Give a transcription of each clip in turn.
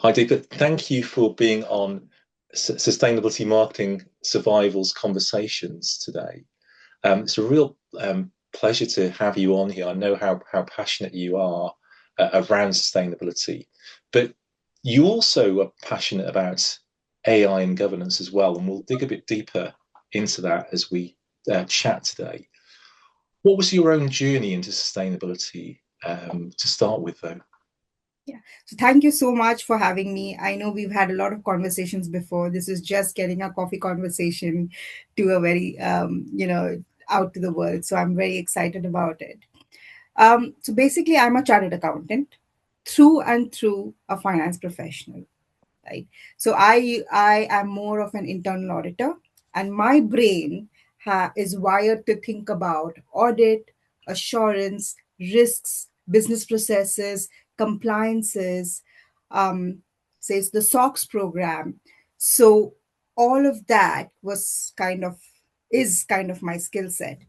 Hi, Deepa. Thank you for being on Sustainability Marketing Survival's Conversations today. It's a real pleasure to have you on here. I know how passionate you are around sustainability, but you also are passionate about AI and governance as well, and we'll dig a bit deeper into that as we chat today. What was your own journey into sustainability to start with, though? Yeah. So thank you so much for having me. I know we've had a lot of conversations before. This is just getting a coffee conversation to a very, out to the world. So I'm very excited about it. So basically, I'm a chartered accountant through and through a finance professional, right? So I am more of an internal auditor, and my brain is wired to think about audit, assurance, risks, business processes, compliances, um, says the SOX program. So all of that was kind of is kind of my skill set.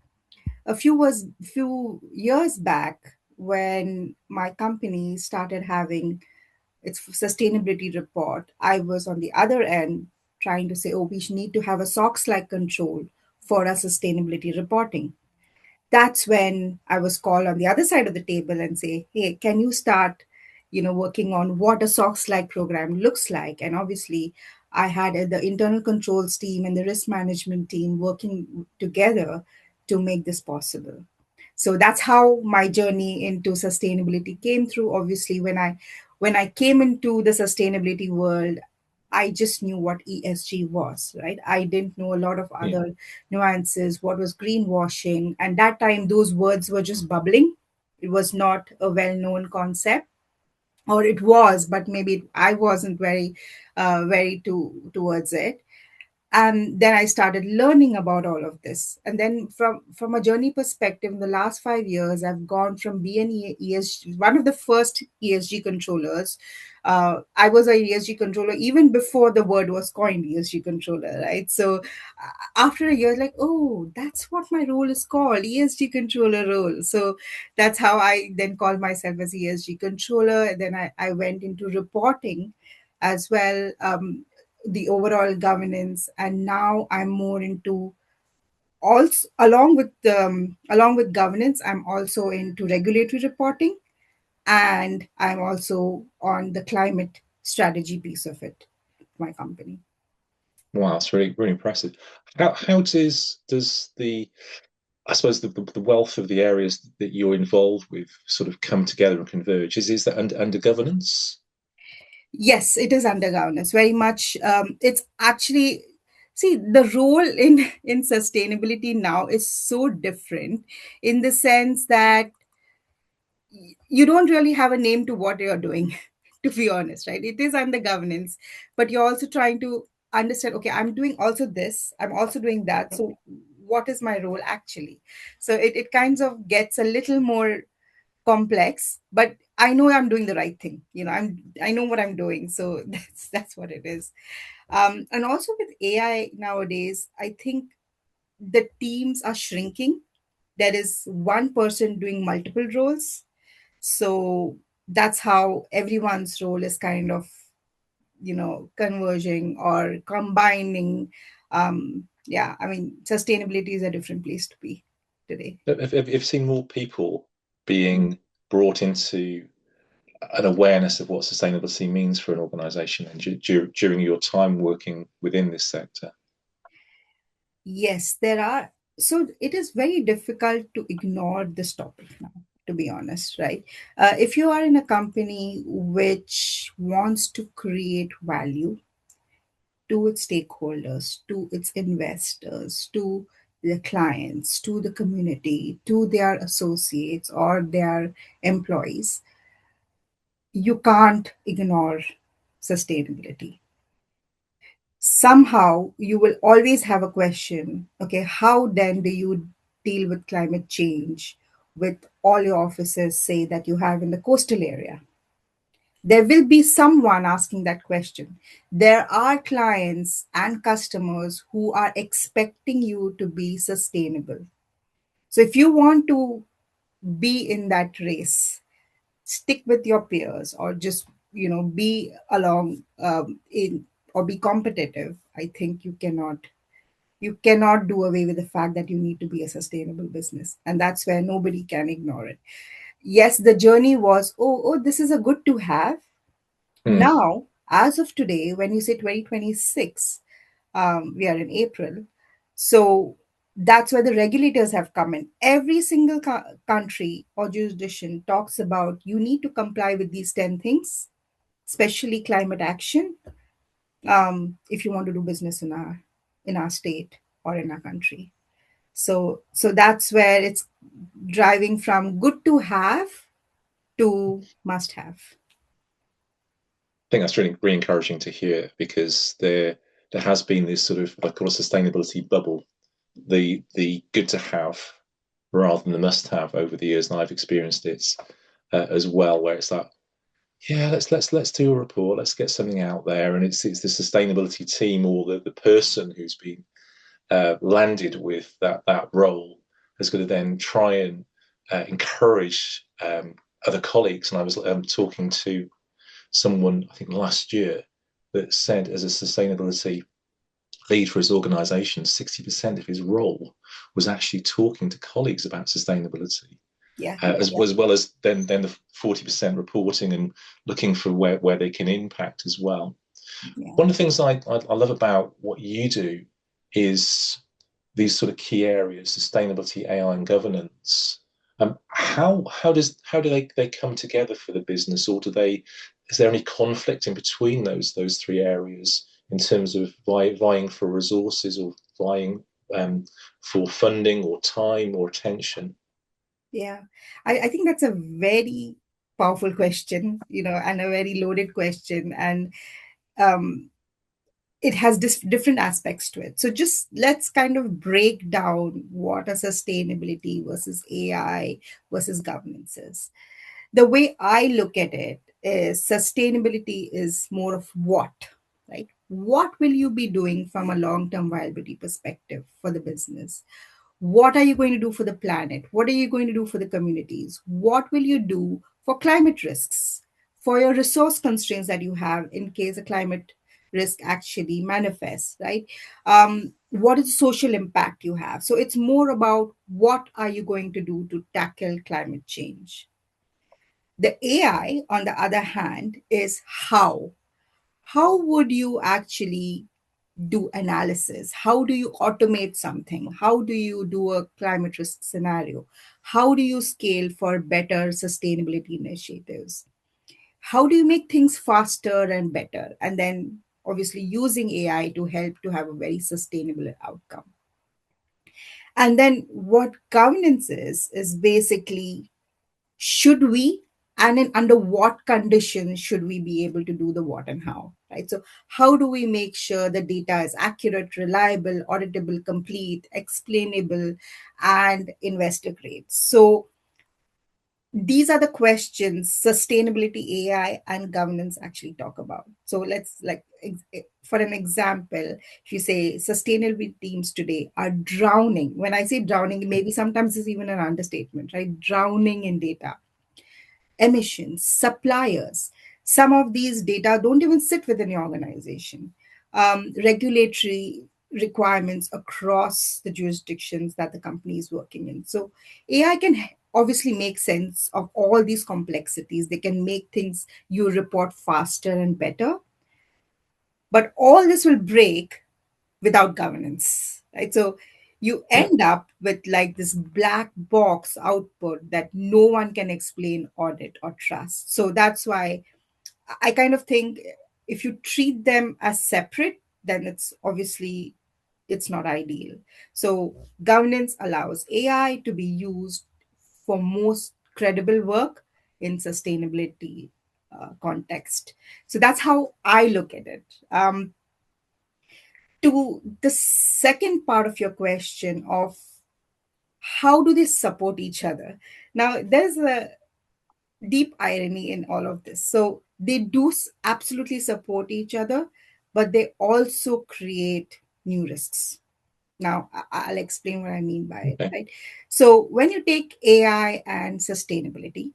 A few years back, when my company started having its sustainability report, I was on the other end trying to say, oh, we need to have a SOX like control for our sustainability reporting. That's when I was called on the other side of the table and say, hey, can you start, working on what a SOX like program looks like? And obviously, I had the internal controls team and the risk management team working together to make this possible. So that's how my journey into sustainability came through. Obviously, when I came into the sustainability world, I just knew what ESG was, right? I didn't know a lot of Yeah. other nuances, what was greenwashing. And that time, those words were just bubbling. It was not a well known concept, or it was, but maybe I wasn't towards it. And then I started learning about all of this. And then from a journey perspective, in the last 5 years, I've gone from being ESG, one of the first ESG controllers. I was a ESG controller even before the word was coined, ESG controller, right? So after a year, like, oh, that's what my role is called, ESG controller role. So that's how I then called myself as ESG controller. And then I went into reporting as well, the overall governance, and now I'm more into, also along with governance, I'm also into regulatory reporting, and I'm also on the climate strategy piece of it, my company. Wow, that's really impressive. How does the I suppose the wealth of the areas that you're involved with sort of come together and converge? Is that under governance? Yes, it is under governance very much. It's actually, see, the role in sustainability now is so different, in the sense that you don't really have a name to what you're doing, to be honest, right? It is under governance, but you're also trying to understand, okay, I'm doing also this, I'm also doing that. So what is my role actually? So it kind of gets a little more complex, but I know I'm doing the right thing. I know what I'm doing. So that's what it is. And also with AI nowadays, I think the teams are shrinking. There is one person doing multiple roles, so that's how everyone's role is kind of, converging or combining. Yeah, I mean, sustainability is a different place to be today. Have you seen more people being brought into an awareness of what sustainability means for an organization and during your time working within this sector? Yes, there are. So it is very difficult to ignore this topic now, to be honest, right? If you are in a company which wants to create value to its stakeholders, to its investors, to the clients, to the community, to their associates or their employees, you can't ignore sustainability. Somehow you will always have a question, okay, how then do you deal with climate change with all your officers say that you have in the coastal area? There will be someone asking that question. There are clients and customers who are expecting you to be sustainable. So if you want to be in that race, stick with your peers, or just be along in or be competitive, I think you cannot do away with the fact that you need to be a sustainable business, and that's where nobody can ignore it. Yes, the journey was, oh, this is a good to have. Mm. Now, as of today, when you say 2026, we are in April. So that's where the regulators have come in. Every single country or jurisdiction talks about you need to comply with these 10 things, especially climate action, if you want to do business in our state or in our country. So that's where it's driving from good to have to must have. I think that's really encouraging to hear because there has been this sort of what I call a sustainability bubble, the good to have rather than the must have over the years, and I've experienced it as well, where it's like, yeah, let's do a report, let's get something out there, and it's the sustainability team or the person who's been landed with that role has got to then try and encourage other colleagues. And I was talking to someone I think last year that said as a sustainability lead for his organization, 60% of his role was actually talking to colleagues about sustainability. Yeah, As well as then the 40% reporting and looking for where they can impact as well. yeah, One of the things I love about what you do is these sort of key areas: sustainability, AI, and governance. How do they come together for the business, or do they? Is there any conflict in between those three areas in terms of vying for resources or vying for funding or time or attention? yeah. I think that's a very powerful question, and a very loaded question. And um, it has different aspects to it. So just let's kind of break down what a sustainability versus AI versus governance is. The way I look at it is sustainability is more of what, right? What will you be doing from a long term viability perspective for the business? What are you going to do for the planet? What are you going to do for the communities? What will you do for climate risks, for your resource constraints that you have in case a climate risk actually manifests, right? What is the social impact you have? So it's more about what are you going to do to tackle climate change. The AI, on the other hand, is how. How would you actually do analysis? How do you automate something? How do you do a climate risk scenario? How do you scale for better sustainability initiatives? How do you make things faster and better? And then obviously using AI to help to have a very sustainable outcome. And then what governance is basically should we and in under what conditions should we be able to do the what and how, right? So how do we make sure the data is accurate, reliable, auditable, complete, explainable, and investor grade? So these are the questions sustainability, AI, and governance actually talk about. So let's for an example, if you say sustainability teams today are drowning, when I say drowning, maybe sometimes it's even an understatement, right? Drowning in data, emissions, suppliers. Some of these data don't even sit within your organization. Regulatory requirements across the jurisdictions that the company is working in. So AI can obviously make sense of all these complexities. They can make things you report faster and better. But all this will break without governance, right? So you Yeah. end up with like this black box output that no one can explain, audit, or trust. So that's why I kind of think if you treat them as separate, then it's not ideal. So governance allows AI to be used for most credible work in sustainability context. So that's how I look at it. To the second part of your question of how do they support each other? Now, there's a deep irony in all of this. So they do absolutely support each other, but they also create new risks. Now, I'll explain what I mean by it, Okay. right? So when you take AI and sustainability,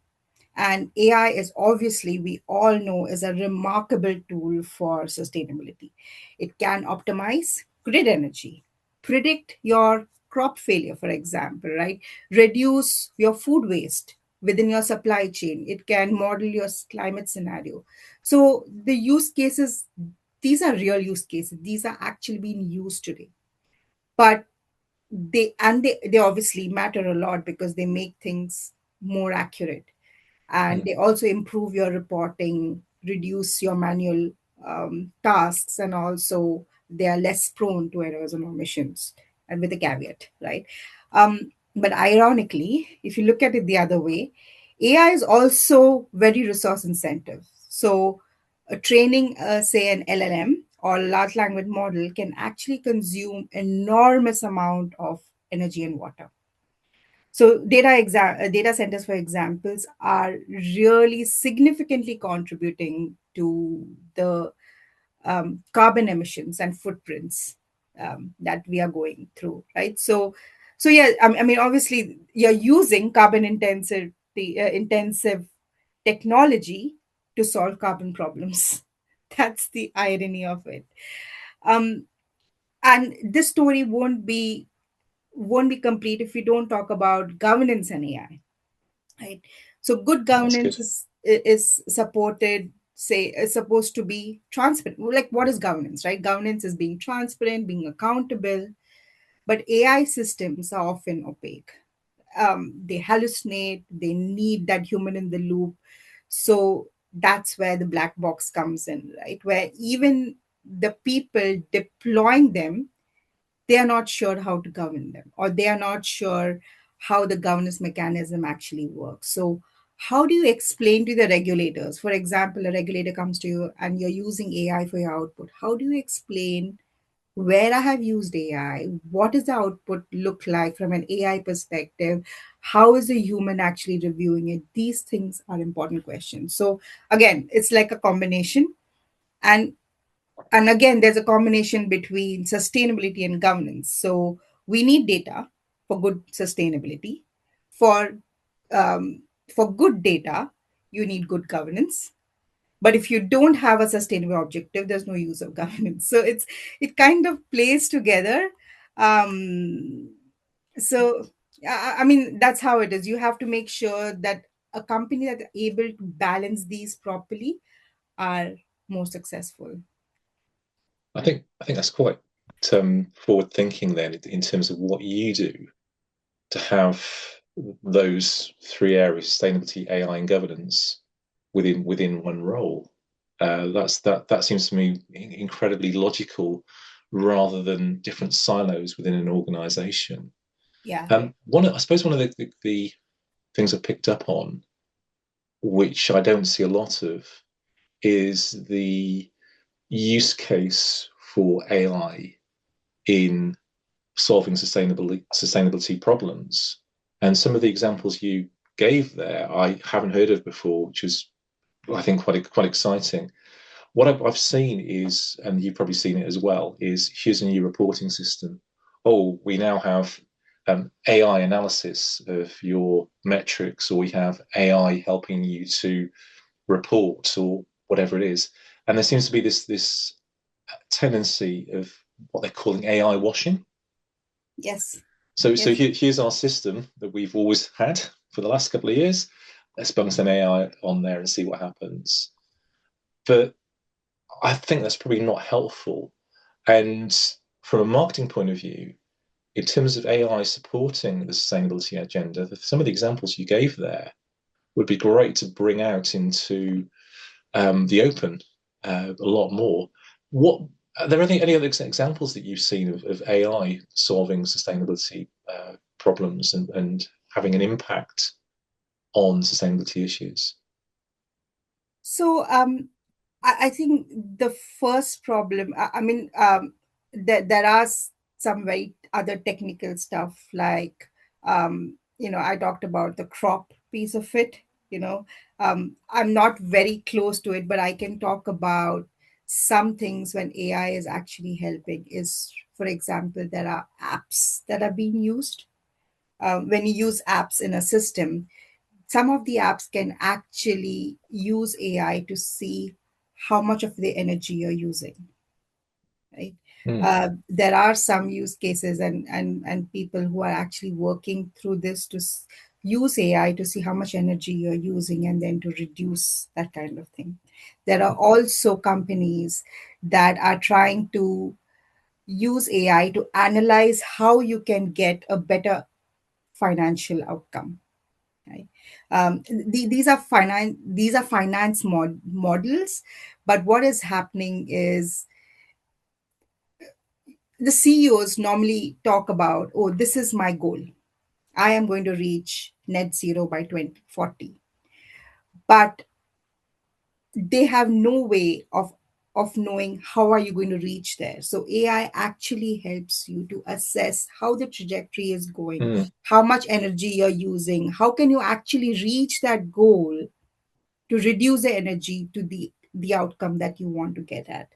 And AI is obviously, we all know, is a remarkable tool for sustainability. It can optimize grid energy, predict your crop failure, for example, right? Reduce your food waste within your supply chain. It can model your climate scenario. So the use cases, these are real use cases. These are actually being used today. But they obviously matter a lot because they make things more accurate, and Mm. they also improve your reporting, reduce your manual tasks, and also they are less prone to errors and omissions, and with a caveat, right? But ironically, if you look at it the other way, AI is also very resource intensive. So training, say, an LLM or large language model can actually consume enormous amount of energy and water. So data centers, for examples, are really significantly contributing to the carbon emissions and footprints that we are going through, right? So yeah, I mean, obviously, you're using intensive technology to solve carbon problems. That's the irony of it. Um, and this story won't be complete if we don't talk about governance and AI, right? So good That's governance good. is supported, say, is supposed to be transparent. Like, what is governance, right? Governance is being transparent, being accountable, but AI systems are often opaque. They hallucinate, they need that human in the loop. So that's where the black box comes in, right? Where even the people deploying them, they are not sure how to govern them, or they are not sure how the governance mechanism actually works. So how do you explain to the regulators? For example, a regulator comes to you and you're using AI for your output. How do you explain where I have used AI? What does the output look like from an AI perspective? How is a human actually reviewing it? These things are important questions. So again, it's like a combination. And again, there's a combination between sustainability and governance. So we need data for good sustainability. For for good data, you need good governance. But if you don't have a sustainable objective, there's no use of governance. So it kind of plays together. Um, so I mean, that's how it is. You have to make sure that a company that are able to balance these properly are more successful. I think that's quite forward thinking then in terms of what you do to have those three areas: sustainability, AI, and governance within one role. That seems to me incredibly logical, rather than different silos within an organization. Yeah. I suppose one of the things I've picked up on, which I don't see a lot of, is the use case for AI in solving sustainability problems. And some of the examples you gave there, I haven't heard of before, which is, I think, quite exciting. What I've seen is, and you've probably seen it as well, is here's a new reporting system. Oh, we now have AI analysis of your metrics, or we have AI helping you to report, or whatever it is. And there seems to be this tendency of what they're calling AI washing. Yes. So Yes. here's our system that we've always had for the last couple of years. Let's bung some AI on there and see what happens. But I think that's probably not helpful. And from a marketing point of view, in terms of AI supporting the sustainability agenda, some of the examples you gave there would be great to bring out into the open a lot more. What are there any other examples that you've seen of AI solving sustainability problems and having an impact on sustainability issues? So I think the first problem, I mean, there are some very other technical stuff like, I talked about the crop piece of it. I'm not very close to it, but I can talk about some things when AI is actually helping. Is, for example, there are apps that are being used. When you use apps in a system, some of the apps can actually use AI to see how much of the energy you're using, right? Mm. There are some use cases, and people who are actually working through this to use AI to see how much energy you're using and then to reduce that kind of thing. There are also companies that are trying to use AI to analyze how you can get a better financial outcome. Right? These are finance models, but what is happening is the CEOs normally talk about, oh, this is my goal. I am going to reach net zero by 2040. But they have no way of knowing how are you going to reach there. So AI actually helps you to assess how the trajectory is going, Mm. how much energy you're using, how can you actually reach that goal to reduce the energy to the outcome that you want to get at.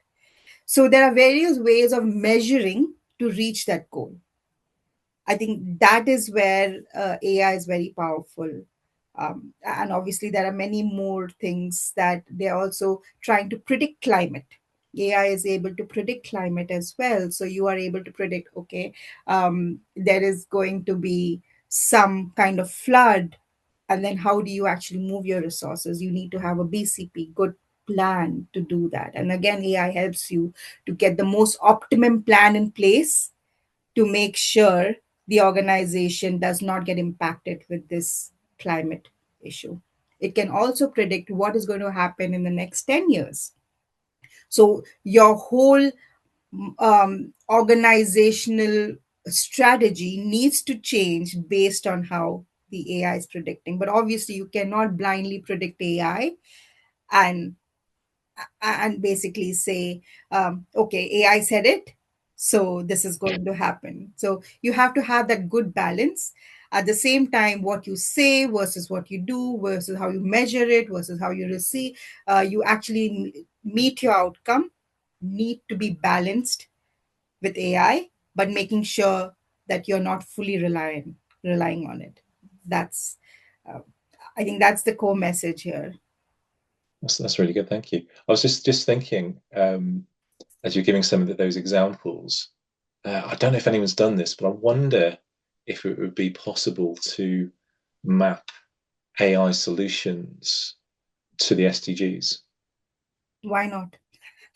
So there are various ways of measuring to reach that goal. I think that is where AI is very powerful. And obviously, there are many more things that they're also trying to predict climate. AI is able to predict climate as well. So you are able to predict, okay, there is going to be some kind of flood. And then how do you actually move your resources? You need to have a BCP, good plan to do that. And again, AI helps you to get the most optimum plan in place to make sure the organization does not get impacted with this climate issue. It can also predict what is going to happen in the next 10 years. So your whole organizational strategy needs to change based on how the AI is predicting. But obviously, you cannot blindly predict AI and basically say, okay, AI said it, so this is going to happen. So you have to have that good balance. At the same time, what you say versus what you do, versus how you measure it, versus how you receive, you actually meet your outcome, need to be balanced with AI, but making sure that you're not fully relying on it. That's, uh, I think that's the core message here. That's really good. Thank you. I was just thinking, as you're giving some of those examples, I don't know if anyone's done this, but I wonder if it would be possible to map AI solutions to the SDGs. Why not?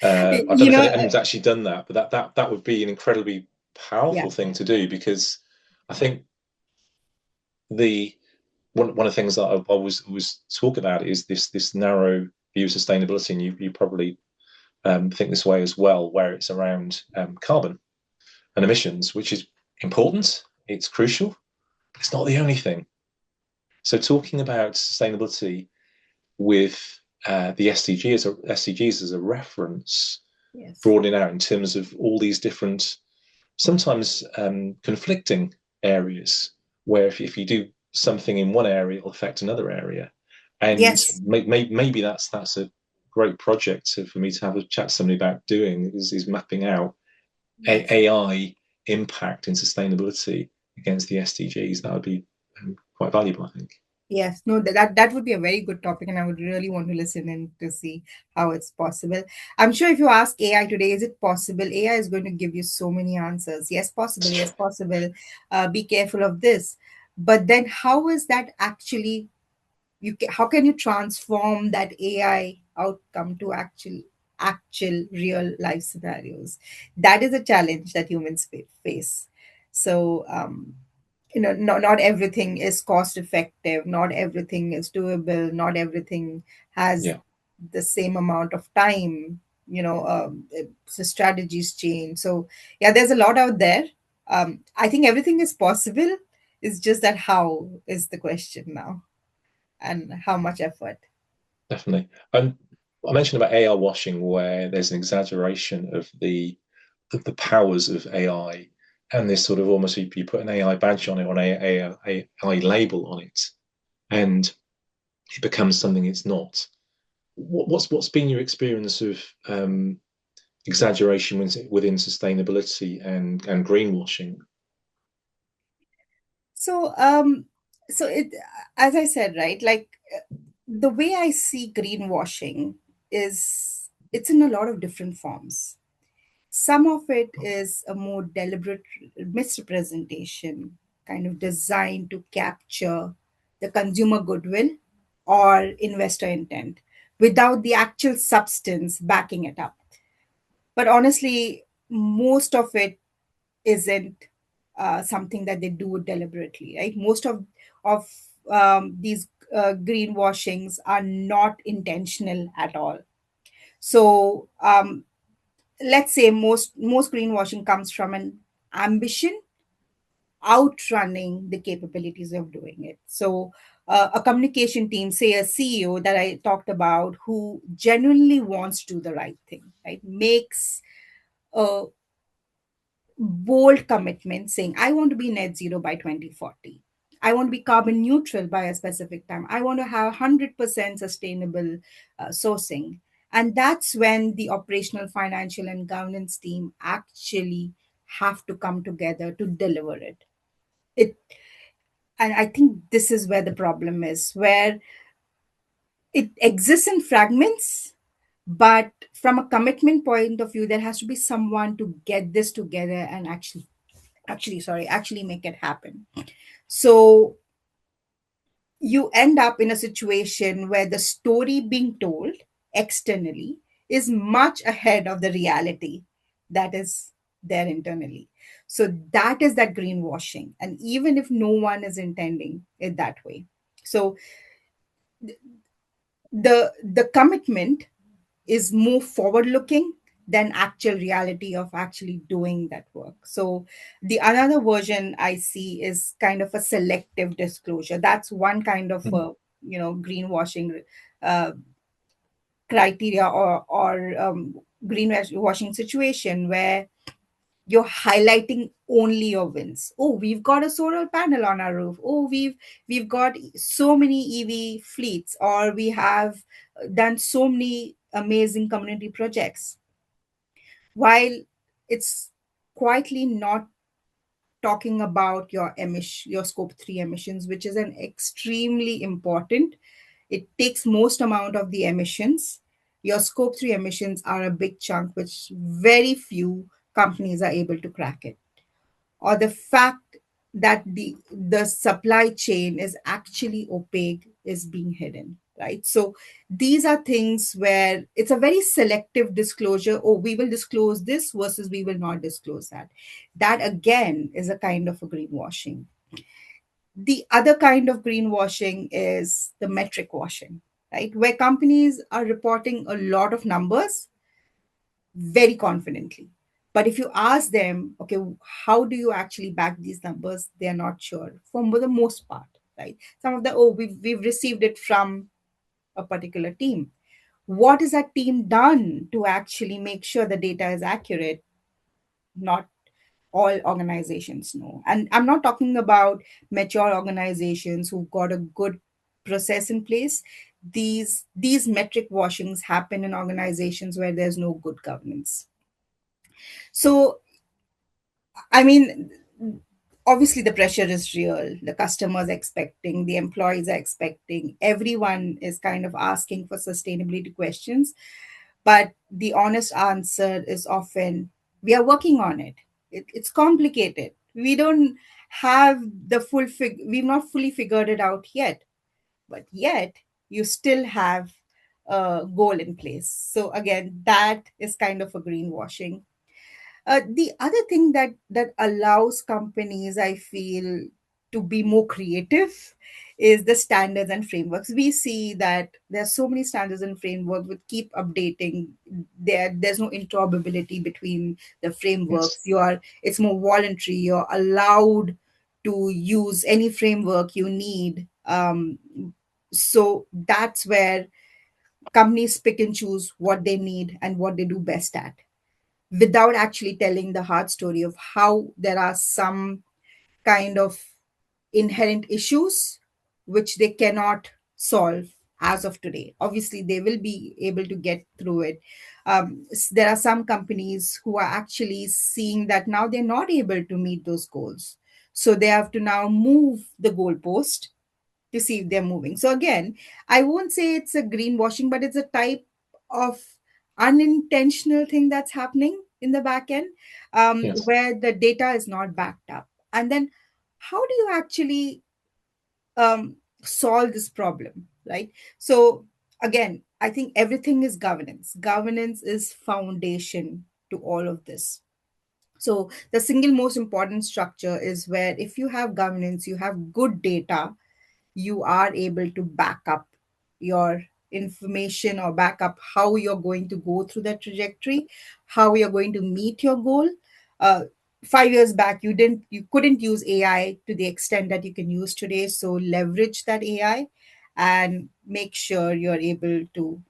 I don't You know if know, anyone's actually done that, but that would be an incredibly yeah. powerful thing to do because I think the one of the things that I always talk about is this narrow view of sustainability, and you probably think this way as well, where it's around carbon and emissions, which is important, it's crucial, but it's not the only thing. So talking about sustainability with the SDGs as a reference, Yes. broadening out in terms of all these different, sometimes conflicting areas, where if you do something in one area, it'll affect another area. And Yes. maybe that's a great project for me to have a chat to somebody about doing is mapping out Yes. AI impact in sustainability against the SDGs. That would be quite valuable, I think. Yes. No, that would be a very good topic, and I would really want to listen in to see how it's possible. I'm sure if you ask AI today, is it possible? AI is going to give you so many answers. Yes, possible. Yes, possible. Be careful of this. But then, how is that actually how can you transform that AI outcome to actual real life scenarios? That is a challenge that humans face. So not everything is cost effective, not everything is doable, not everything has Yeah, the same amount of time. The strategies change. So yeah, there's a lot out there. I think everything is possible. It's just that how is the question now, and how much effort. definitely. And I mentioned about AI washing, where there's an exaggeration of the powers of AI, and this sort of almost you put an AI badge on it, on AI label on it, and it becomes something it's not. What's been your experience of exaggeration within sustainability and greenwashing? So So it, as I said, right, like the way I see greenwashing is it's in a lot of different forms. Some of it is a more deliberate misrepresentation, kind of designed to capture the consumer goodwill or investor intent without the actual substance backing it up. But honestly, most of it isn't something that they do deliberately, right? Most of these greenwashings are not intentional at all. So let's say most greenwashing comes from an ambition outrunning the capabilities of doing it. So a communication team, say a CEO that I talked about, who genuinely wants to do the right thing, right, makes a bold commitment saying, I want to be net zero by 2040. I want to be carbon neutral by a specific time. I want to have 100% sustainable sourcing. And that's when the operational, financial, and governance team actually have to come together to deliver it. It and I think this is where the problem is, where it exists in fragments, but from a commitment point of view, there has to be someone to get this together and actually make it happen. So you end up in a situation where the story being told externally is much ahead of the reality that is there internally. So that is that greenwashing, and even if no one is intending it that way. So the commitment is more forward looking than actual reality of actually doing that work. So the another version I see is kind of a selective disclosure. That's one kind of Mm. greenwashing uh, criteria, or greenwashing situation where you're highlighting only your wins. Oh, we've got a solar panel on our roof. Oh, we've got so many EV fleets, or we have done so many amazing community projects, while it's quietly not talking about your scope 3 emissions, which is an extremely important. It takes most amount of the emissions. Your scope 3 emissions are a big chunk, which very few companies are able to crack it. Or the fact that the supply chain is actually opaque is being hidden, right? So these are things where it's a very selective disclosure. Oh, we will disclose this versus we will not disclose that. That again is a kind of a greenwashing. The other kind of greenwashing is the metric washing, right, where companies are reporting a lot of numbers very confidently. But if you ask them, okay, how do you actually back these numbers? They are not sure for the most part, right? Some of the, oh, we've received it from a particular team. What is that team done to actually make sure the data is accurate? Not all organizations know. And I'm not talking about mature organizations who've got a good process in place. These metric washings happen in organizations where there's no good governance. So, I mean, obviously the pressure is real. The customers expecting, the employees are expecting, everyone is kind of asking for sustainability questions. But the honest answer is often, we are working on it. It's complicated. We don't have we've not fully figured it out yet. But yet, you still have a goal in place. So again, that is kind of a greenwashing. The other thing that allows companies, I feel, to be more creative is the standards and frameworks. We see that there are so many standards and frameworks which keep updating. There's no interoperability between the Yes. frameworks. It's more voluntary. You're allowed to use any framework you need. So that's where companies pick and choose what they need and what they do best at, without actually telling the hard story of how there are some kind of inherent issues which they cannot solve as of today. Obviously, they will be able to get through it. There are some companies who are actually seeing that now they're not able to meet those goals. So they have to now move the goalpost to see if they're moving. So again, I won't say it's a greenwashing, but it's a type of unintentional thing that's happening in the back end, Yes. where the data is not backed up. And then how do you actually um, solve this problem, right? So again, I think everything is governance. Governance is foundation to all of this. So the single most important structure is where if you have governance, you have good data, you are able to back up your information or back up how you're going to go through that trajectory, how you're going to meet your goal. uh, 5 years back, you couldn't use AI to the extent that you can use today, so leverage that AI and make sure you're able to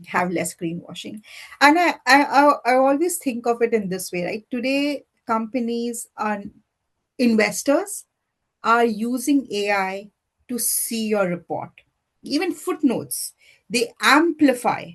have less greenwashing. And I always think of it in this way, right? Today companies and investors are using AI to see your report. Even footnotes, they amplify,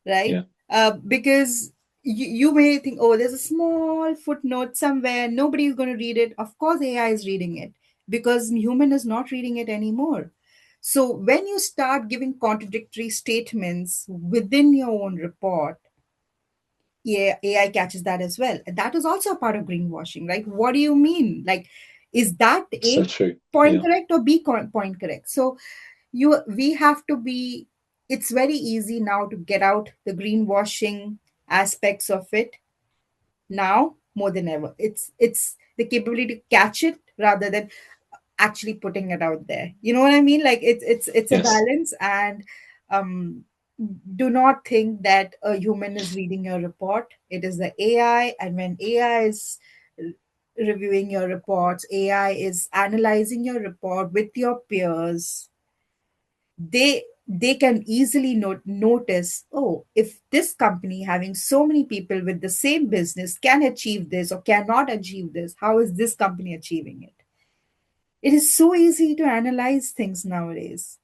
right? Yeah. Because you may think, oh, there's a small footnote somewhere, nobody's going to read it. Of course, AI is reading it because human is not reading it anymore. So when you start giving contradictory statements within your own report, yeah, AI catches that as well. And that is also a part of greenwashing, right? What do you mean? Like, is that So A true. point Yeah. correct or point correct? So we have to be, it's very easy now to get out the greenwashing aspects of it now more than ever. It's the capability to catch it rather than actually putting it out there. You know what I mean? Like it's a Yes. balance. And um do not think that a human is reading your report. It is the AI, and when AI is reviewing your reports, AI is analyzing your report with your peers, they can easily notice, oh, if this company having so many people with the same business can achieve this or cannot achieve this, how is this company achieving it? It is so easy to analyze things nowadays.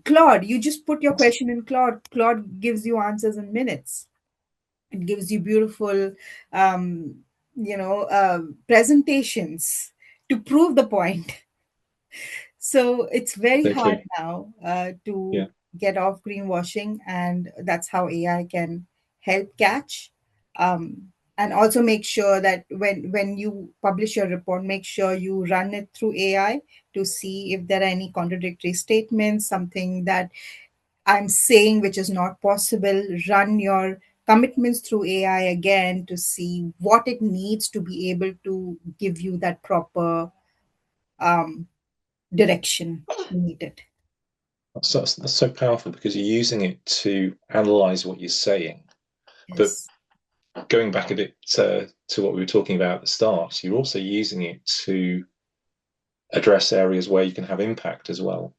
Claude, you just put your Yes. question in Claude gives you answers in minutes. It gives you beautiful um, presentations to prove the point. So it's very So hard true. now to Yeah. get off greenwashing, and that's how AI can help catch. And also make sure that when you publish your report, make sure you run it through AI to see if there are any contradictory statements, something that I'm saying which is not possible. Run your commitments through AI again to see what it needs to be able to give you that proper um, direction needed. That's so powerful because you're using it to analyze what you're saying. But Yes. going back a bit to what we were talking about at the start, you're also using it to address areas where you can have impact as well,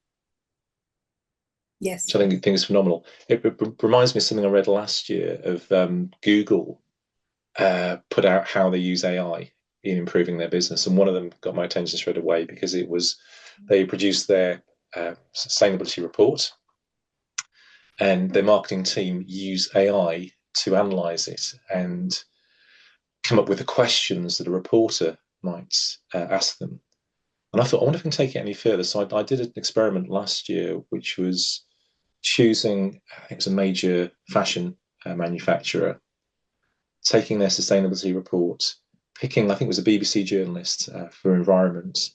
which Yes. I think is phenomenal. It reminds me of something I read last year of Google put out how they use AI in improving their business, and one of them got my attention straight away because it was they produced their sustainability report, and their marketing team use AI to analyze it and come up with the questions that a reporter might ask them. And I thought, I wonder if I can take it any further. So I did an experiment last year, which was choosing, I think it was a major fashion manufacturer, taking their sustainability report, picking, I think it was a BBC journalist for environment,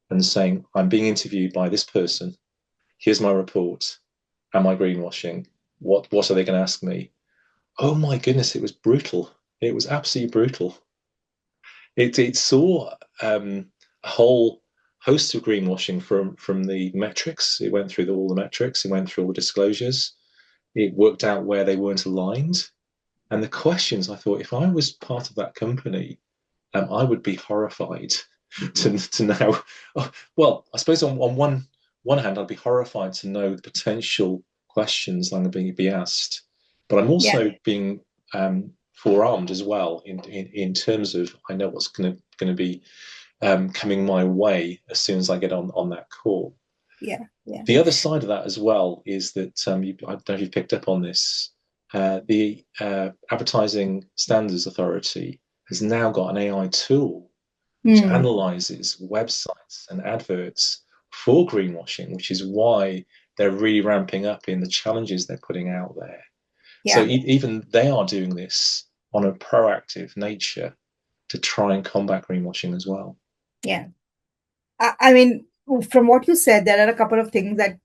and saying, I'm being interviewed by this person. Here's my report. Am I greenwashing? What are they going to ask me? Oh my goodness, it was brutal. It was absolutely brutal. It saw a whole host of greenwashing from the metrics. It went through all the metrics. It went through all the disclosures. It worked out where they weren't aligned. And the questions, I thought, if I was part of that company, I would be horrified to know. Oh, well, I suppose on one hand, I'd be horrified to know the potential questions I'm going to be asked, but I'm Yeah. also being forearmed as well in terms of I know what's going to be coming my way as soon as I get on that call. Yeah. Yeah. The other side of that as well is that I don't know if you've picked up on this. The Advertising Standards Authority has now got an AI tool which Hmm. analyzes websites and adverts for greenwashing, which is why they're really ramping up in the challenges they're putting out there. So Yeah, even they are doing this on a proactive nature to try and combat greenwashing as well. yeah. I mean, from what you said, there are a couple of things that,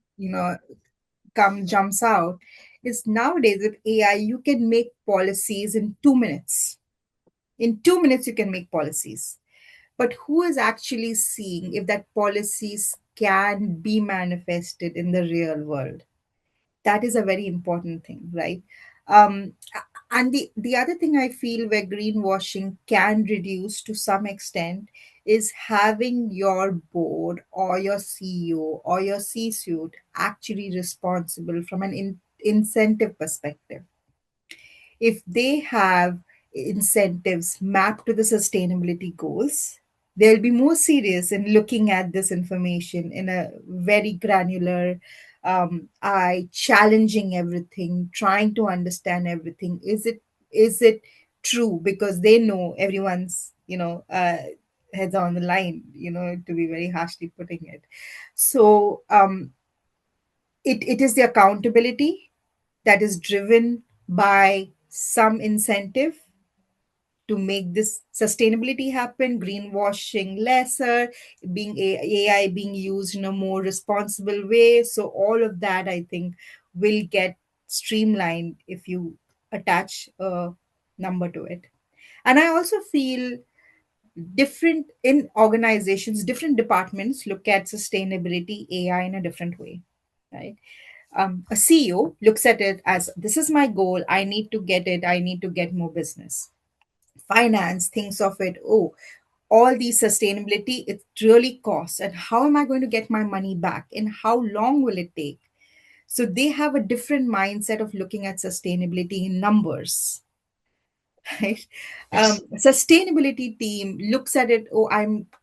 come jumps out. Is nowadays with AI, you can make policies in 2 minutes. In 2 minutes, you can make policies. But who is actually seeing if that policies can be manifested in the real world? That is a very important thing, right? And the other thing I feel where greenwashing can reduce to some extent is having your board or your CEO or your C-suite actually responsible from an incentive perspective. If they have incentives mapped to the sustainability goals, they'll be more serious in looking at this information in a very granular eye, challenging everything, trying to understand everything. Is it true? Because they know everyone's heads on the line, to be very harshly putting it. So it is the accountability that is driven by some incentive to make this sustainability happen, greenwashing lesser, AI being used in a more responsible way. So all of that, I think, will get streamlined if you attach a number to it. And I also feel different in organizations, different departments look at sustainability AI in a different way, right? A CEO looks at it as this is my goal. I need to get it. I need to get more business. Finance thinks of it, oh, all these sustainability, it really costs. And how am I going to get my money back? And how long will it take? So they have a different mindset of looking at sustainability in numbers, right? Yes. Sustainability team looks at it, oh,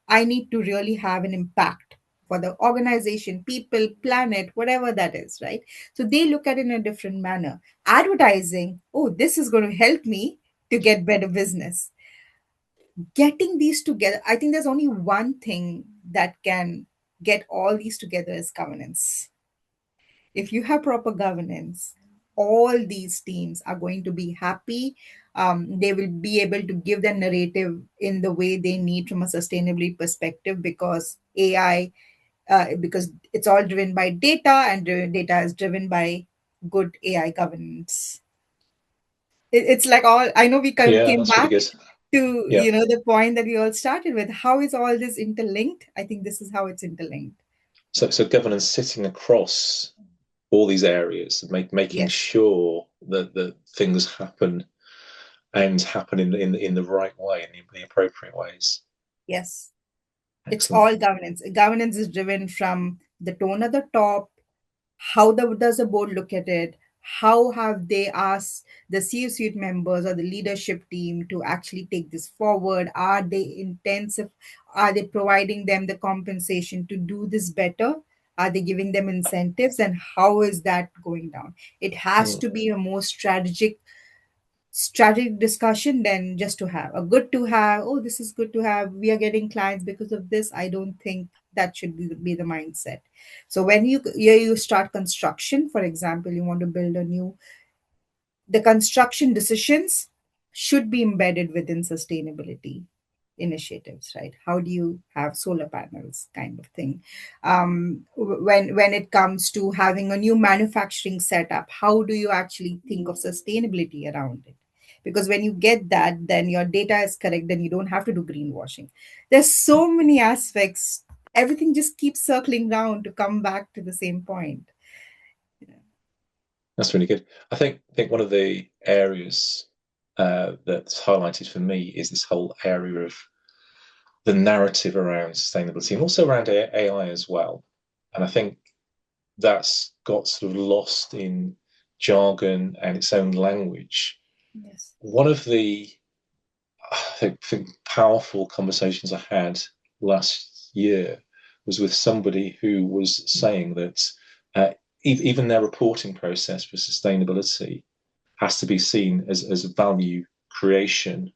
I need to really have an impact for the organization, people, planet, whatever that is, right? So they look at it in a different manner. Advertising, oh, this is going to help me to get better business. Getting these together, I think there's only one thing that can get all these together is governance. If you have proper governance, all these teams are going to be happy. They will be able to give their narrative in the way they need from a sustainability perspective, because AI, because it's all driven by data, and data is driven by good AI governance. It's like all, I know we Yeah, came that's really back good. to Yeah. the point that we all started with. How is all this interlinked? I think this is how it's interlinked. So governance sitting across all these areas, making Yes, sure that things happen and happen in the right way and in the appropriate ways. yes. It's Excellent. all governance. Governance is driven from the tone at the top. How does the board look at it? How have they asked the C-suite members or the leadership team to actually take this forward? Are they intensive? Are they providing them the compensation to do this better? Are they giving them incentives? And how is that going down? It has Mm. to be a more strategic discussion than just to have a good to have. Oh, this is good to have, we are getting clients because of this. I don't think that should be the mindset. So when you start construction, for example, you want to build a new, the construction decisions should be embedded within sustainability initiatives, right? How do you have solar panels kind of thing? When it comes to having a new manufacturing setup, how do you actually think of sustainability around it? Because when you get that, then your data is correct, then you don't have to do greenwashing. There's so many aspects. Everything just keeps circling round to come back to the same point. That's really good. I think one of the areas that's highlighted for me is this whole area of the narrative around sustainability and also around AI as well. And I think that's got sort of lost in jargon and its own language. Yes. One of the I think powerful conversations I had last year was with somebody who was saying that even their reporting process for sustainability has to be seen as value creation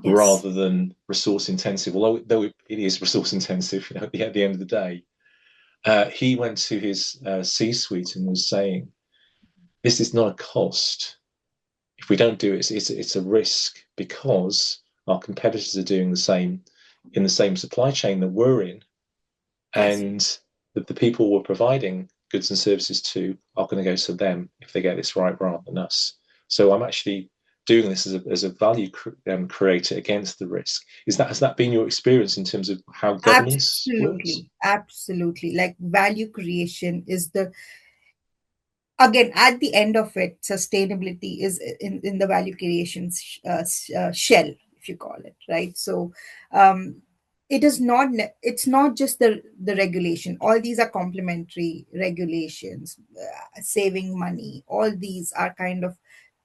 Yes. rather than resource intensive. Although it is resource intensive, at the end of the day, He went to his C-suite and was saying, "This is not a cost. If we don't do it, it's a risk because our competitors are doing the same in the same supply chain that we're in, Yes. and the people we're providing goods and services to are going to go to them if they get this right rather than us. So I'm actually doing this as a value creator against the risk. Has that been your experience in terms of how governance works? Absolutely, absolutely. Like value creation is the, again, at the end of it, sustainability is in the value creation shell, if you call it, right? So it is not it's not just the regulation. All these are complementary regulations, saving money, all these are kind of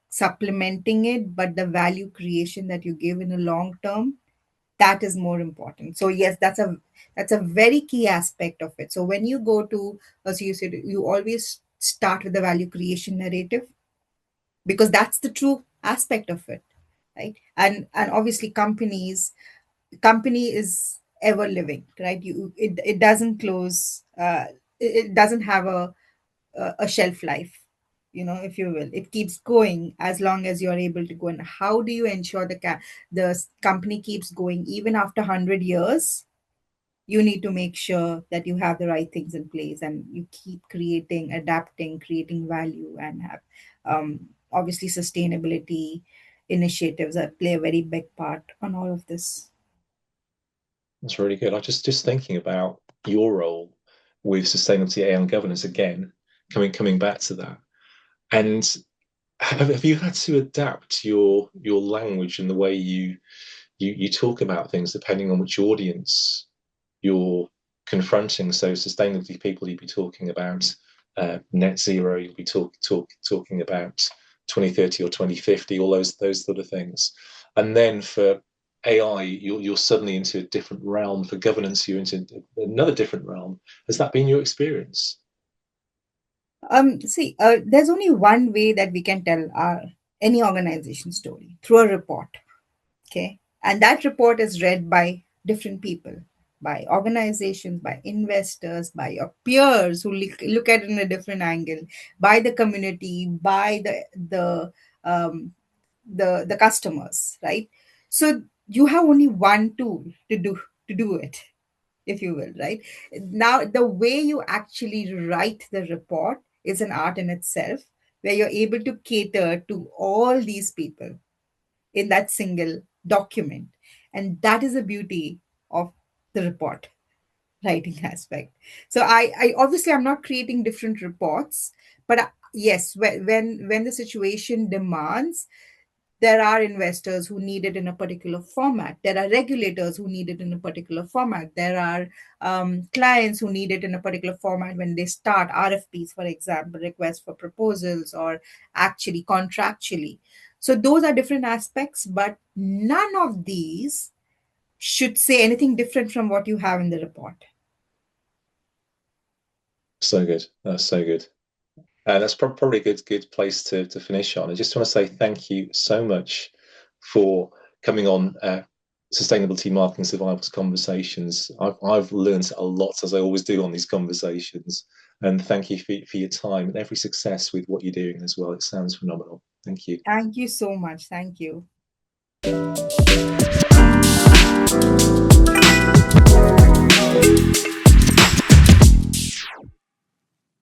supplementing it, but the value creation that you give in a long term, that is more important. So yes, that's a very key aspect of it. So when you go to, as you said, you always start with the value creation narrative, because that's the true aspect of it, right? And obviously company is ever living, right? It doesn't close, it doesn't have a shelf life, if you will. It keeps going as long as you're able to go. And how do you ensure the company keeps going even after 100 years? You need to make sure that you have the right things in place, and you keep creating, adapting, creating value, and have obviously sustainability initiatives that play a very big part on all of this. That's really good. I just thinking about your role with sustainability, AI, and governance again, coming back to that. And have you had to adapt your language and the way you talk about things depending on which audience you're confronting? So sustainability people, you'd be talking about net zero, you'll be talking about 2030 or 2050, all those sort of things. And then for AI, you're suddenly into a different realm. For governance, you're into another different realm. Has that been your experience? See, there's only one way that we can tell our any organization story: through a report. Okay, and that report is read by different people, by organizations, by investors, by your peers who look at it in a different angle, by the community, by the customers, right? So you have only one tool to do it, if you will, right? Now, the way you actually write the report is an art in itself, where you're able to cater to all these people in that single document. And that is the beauty of the report writing aspect. So I obviously I'm not creating different reports, but yes, when the situation demands, there are investors who need it in a particular format. There are regulators who need it in a particular format. There are clients who need it in a particular format when they start RFPs, for example, requests for proposals, or actually contractually. So those are different aspects, but none of these should say anything different from what you have in the report. So good. That's so good. That's probably a good place to finish on. I just want to say thank you so much for coming on Sustainability Marketing Survivors Conversations. I've learned a lot, as I always do on these conversations. And thank you for your time and every success with what you're doing as well. It sounds phenomenal. Thank you. Thank you so much. Thank you.